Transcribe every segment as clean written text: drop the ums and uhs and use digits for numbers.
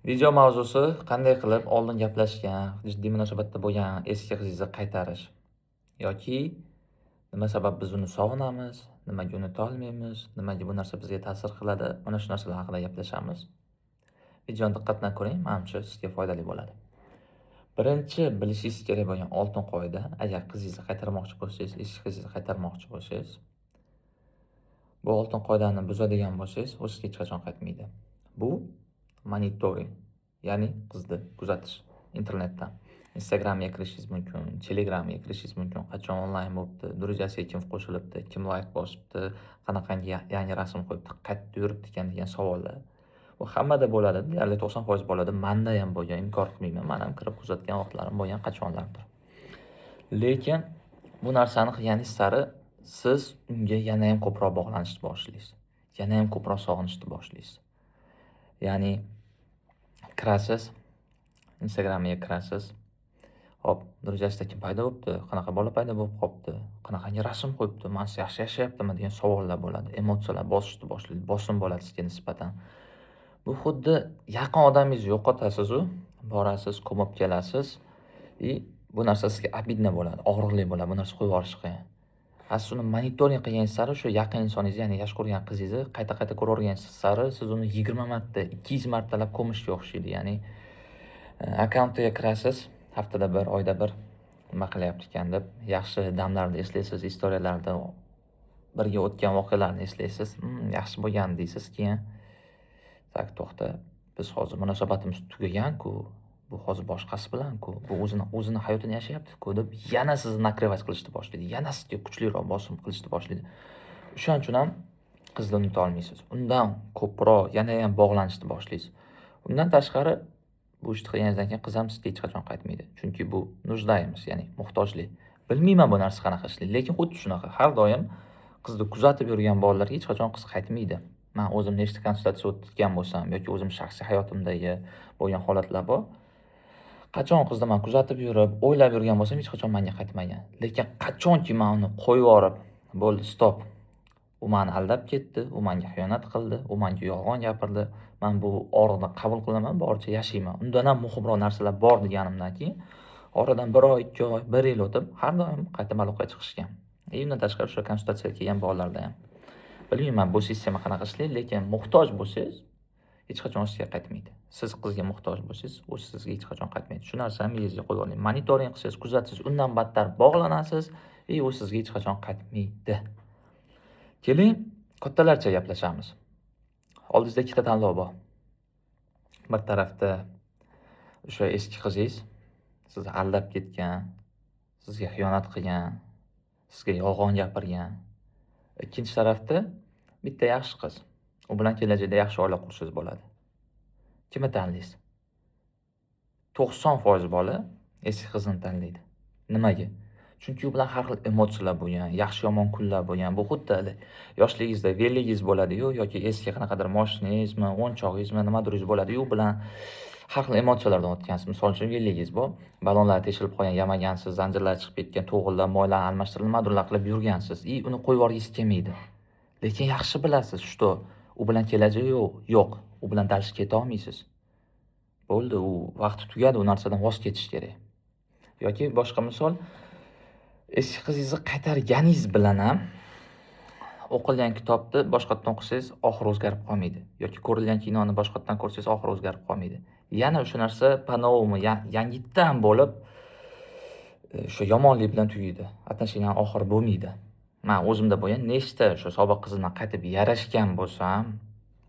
Video mavzusi qanday qilib oldin gaplashgan, jiddiy munosabatda bo'lgan eski qizingizni qaytarish yoki nima sabab biz uni sog'inamiz, nimaga unuta olmaymiz, nimaga bu narsa bizga ta'sir qiladi, mana shu narsalar haqida gaplashamiz. Videoni diqqat bilan ko'ring, menimcha sizga foydali bo'ladi. Birinchi bilishingiz kerak bo'lgan oltin qoida, agar qizingizni qaytarmoqchi bo'lsangiz, eski qizingizni qaytarmoqchi bo'lsangiz, bu oltin qoidani buzadigan bo'lsangiz, u sizga hech qachon qaytmaydi. Bu monitoring, ya'ni qizni kuzatish. Internetdan Instagramga kirishingiz mumkin, Telegramga kirishingiz mumkin, qachon onlayn bo'libdi, drujasiga kim qo'shilibdi, kim like bosibdi, qanaqangi yangi rasm qo'yibdi, qayerda yuribdi ekan degan savollar. Bu hammada bo'ladi, deyarli 90% bo'ladi. Menda ham bo'lgan, inkor qilmayman. Men ham kirib kuzatgan vaqtlarim bo'lgan qachonlardir. Lekin bu narsani qilganingiz sari siz unga yana ham ko'proq bog'lanishni boshlaysiz. Yana ham ko'proq sog'inishni boshlaysiz. Ya'ni kirasiz, Instagramga kirasiz. Hop, drujasida kim paydo bo'libdi, qanaqa bola paydo bo'lib qolibdi, qanaqangi rasm qo'yibdi, men yaxshi yashayaptimi degan savollar bo'ladi. Emotsiyalar bosishni boshlaydi, bosim bo'ladi sizga nisbatan. Bu xuddi yaqin odamingizni yo'qotasiz-u, borasiz, ko'mib kelasiz bu narsa sizga obidna bo'ladi, og'riqli bo'ladi, bu narsa qo'yib yuborish qiyin. Siz uni monitoring qilganingiz sari shu yaqin insoningizni, ya'ni yaxshi ko'rgan qizingizni qayta ko'raverganingiz sari siz uni 20 marta, 200 martalab ko'mishga o'xshaydi. Ya'ni akkauntiga kirasiz, haftada bir, oyda bir nima qilyapti ekan deb, yaxshi damlarni eslaysiz, istoriyalarda birga o'tgan voqealarni eslaysiz, yaxshi bo'lgan deysiz, keyin tak to'xta, biz hozir munosabatimiz tugagan-ku, bu hozir boshqasi bilan-ku, bu o'zini hayotini yashayapti-ku deb yana sizni nakrevat qilishni boshlaydi, yana sizga kuchliroq bosim qilishni boshlaydi. O'shaning uchun ham qizni unuta olmaysiz. Undan ko'proq yana ham bog'lanishni boshlaysiz. Undan tashqari bu ishni qilganingizdan keyin qiz ham sizga hech qachon qaytmaydi. Chunki bu nujdaymiz, ya'ni muhtojlik. Bilmayman bu narsa qanaqa ishlaydi, lekin xuddi shunaqa. Har doim qizni kuzatib yurgan bolalarga hech qachon qiz qaytmaydi. Men o'zim nechta konsultatsiya o'tgan bo'lsam yoki o'zim shaxsiy hayotimdagi bo'lgan holatlar bor. Qachon qizni men kuzatib yurib, o'ylab yurgan bo'lsam, hech qachon menga qaytmagan. Lekin qachonki men uni qo'yib yorib, bo'ldi, stop. U meni aldab ketdi, u menga xiyonat qildi, u menga yolg'on gapirdi. Men bu og'riqni qabul qilaman, boricha yashayman. Undan ham muhimroq narsalar bor deganimdan keyin oradan 1 oy, 2 oy, 1 yil o'tib, har doim qayta aloqaga chiqishgan. Undan tashqari o'sha konsultatsiyaga kelgan bolalarda ham. Bilmayman bu sistema qanaqa ishlaydi, lekin muhtoj bo'lsangiz, hech qachon sizga qaytmaydi. Siz qizga muhtoj bo'lsangiz, u sizga hech qachon qaytmaydi. Shu narsani miyangizga qo'yib oling. Monitoring qilsangiz, kuzatsiz, undan battar bog'lanasiz, u sizga hech qachon qaytmaydi. Keling, kattalarcha gaplashamiz. Oldingizda ikkita tanlov bor. Bir tarafda o'sha eski qizingiz sizni aldab ketgan, sizga xiyonat qilgan, sizga yolg'on gapirgan. Ikkinchi tarafda bitta yaxshi qiz. U bilan kelajakda yaxshi oila qursangiz bo'ladi. Kimni tanlaysiz? 90% bola eski qizni tanlaydi. Nimaga? Chunki u bilan har xil emotsiyalar bo'lgan, yaxshi-yomon kunlar bo'lgan. Bu xuddi yoshligingizda velligingiz bo'ladi-yu yoki eski qanaqadir mashinangizmi, o'yinchog'ingizmi, nimadir bo'ladi-yu, u bilan har xil emotsiyalardan o'tgansiz. Misol uchun velligingiz bor, ballonlar teshilib qolgan, yamagansiz, zanjirlar chiqib ketgan, to'g'onlar, moylar almashtirilib, nimadirlar qilib yurgansiz. Uni qo'yib yuborgingiz kelmaydi. Lekin yaxshi bilasiz, что u bilan kelajagi yo'q. U bilan dalsh keta olmaysiz. Bo'ldi, u vaqti tugadi, u narsadan voz kechish kerak. Yoki boshqa misol, eski qizingizni qaytarganingiz bilan ham o'qilgan kitobni boshqatdan o'qisangiz, oxiri o'zgarib qolmaydi. Yoki ko'rilgan kinoni boshqatdan ko'rsangiz, oxiri o'zgarib qolmaydi. Yana o'sha narsa по-новому, yangitdan bo'lib, o'sha yomonlik bilan tugaydi. Отношениyaning oxiri bo'lmaydi. Men o'zimda bo'lgan nechta o'sha sobiq qizimdan qaytib yarashgan bo'lsam,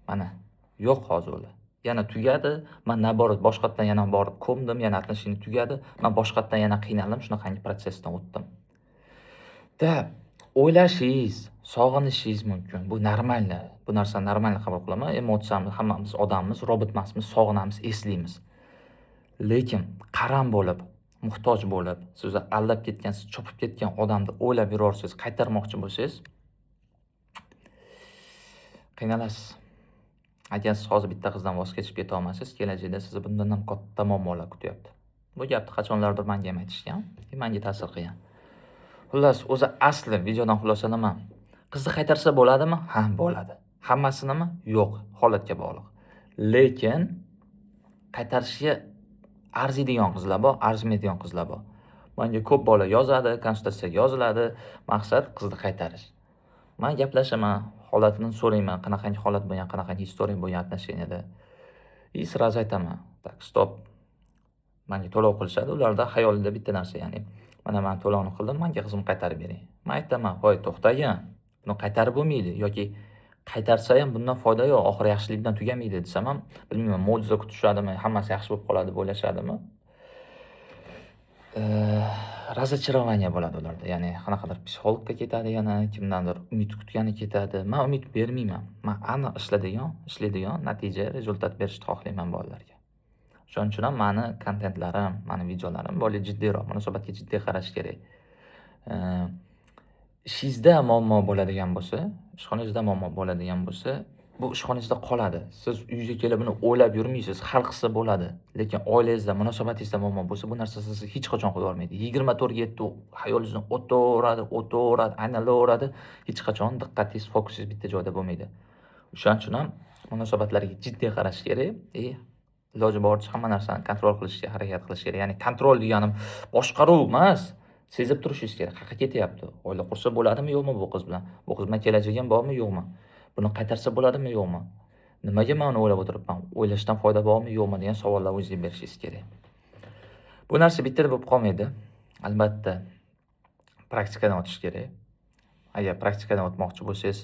mana yo'q hozir ular. Yana tugadi, men naborat boshqatdan yana borib ko'mdim, yana отношения tugadi, men boshqatdan yana qiynaldim, shunaqangi protsessdan o'tdim. O'ylashingiz, sog'inishingiz mumkin. Bu normal. Bu narsani normal qabul qilaman. Emotsiyamiz, hammamiz odammiz, robot emasmiz, sog'inamiz, eslaymiz. Lekin qaram bo'lib, muhtoj bo'lib, sizni aldab ketgan, siz chopib ketgan odamni o'ylab yurorsiz, qaytarmoqchi bo'lsangiz, qiynalasiz. Agar siz hozir bitta qizdan voz kechib keta olmasangiz, kelajakda sizni bundan ham katta muammolar kutyapti. Bu gapni qachonlardir menga ham aytishgan, menga ta'sir qilgan. Xullas, o'zi asli videodan xulosa nima? Qizni qaytarsa bo'ladimi? Ha, bo'ladi. Hammasinimi? Yo'q, holatga bog'liq. Lekin qaytarishga arziydigan qizlar bor, arzimaydigan qizlar bor. Menga ko'p bola yozadi, konsultatsiyaga yoziladi, maqsad qizni qaytarish. Men gaplashaman, holatini so'rayman, qanaqangi holat bo'lgan, qanaqangi historiya bo'lgan отношенияda. И сразу aytaman, tak stop. Menga to'lov qilishadi, ularda xayolida bitta narsa, ya'ni mana men to'lovni qildim, menga qizimni qaytarib bering. Men aytaman, "Voy, to'xtagin. Buni qaytarib bo'lmaydi yoki qaytarsa ham bundan foyda yo'q, oxiri yaxshilik bilan tugamaydi" desam ham, bilmayman, mo'jiza kutishadimi, hammasi yaxshi bo'lib qoladi deb o'ylashadimi? Разочарование bo'ladi ularda. Ya'ni qanaqadir psixologga ketadi yana, kimdandir umid kutgani ketadi. Men umid bermayman. Men aniq ishlaydigan natija, rezultat berishni xohlayman bolalarga. Shuning uchun ham meni kontentlarim, meni videolarim bola jiddiyroq, munosabatga jiddiy qarash kerak. Ishingizda muammo bo'ladigan bo'lsa, ishxonangizda muammo bo'ladigan bo'lsa, bu ishxonangizda qoladi. Siz uyga kelib buni o'ylab yurmaysiz, hal qilsa bo'ladi. Lekin oilangizda, munosabatingizda muammo bo'lsa, bu narsa sizni hech qachon qo'yib yubormaydi. 24/7 xayolingizdan o'taveradi, aylanlaveradi. Hech qachon diqqatingiz, fokusingiz bitta joyda bo'lmaydi. Shuning uchun ham munosabatlarga jiddiy qarash kerak. Iloji boricha hamma narsani kontrol qilishga harakat qilish kerak. Ya'ni kontrol deganim boshqaruv emas. Sezib turishingiz kerak. Qayerga ketyapti? Oila qursa bo'ladimi, yo'qmi bu qiz bilan? Bu qiz bilan kelajagim bormi, yo'qmi? Buni qaytarsa bo'ladimi, yo'qmi? Nimaga men uni o'ylab o'tiribman? O'ylashdan foyda bormi, yo'qmi degan savollar o'zingizga berishingiz kerak. Bu narsa bittada bo'lib qolmaydi. Albatta praktikadan o'tish kerak. Agar praktikadan o'tmoqchi bo'lsangiz,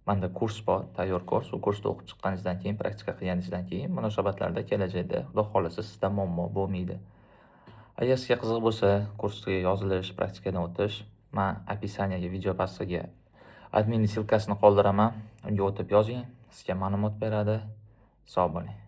menda kurs bor, tayyor kurs. U kursda o'qib chiqqaningizdan keyin, praktika qilganingizdan keyin munosabatlarda kelajakda xudo xolasa sizda muammo bo'lmaydi. Agar sizga qiziq bo'lsa, kursga yozilish, praktikadan o'tish, men описаниеga, video pastiga admin silkasini qoldiraman. Unga o'tib yozing, sizga ma'lumot beradi. Sog' bo'ling.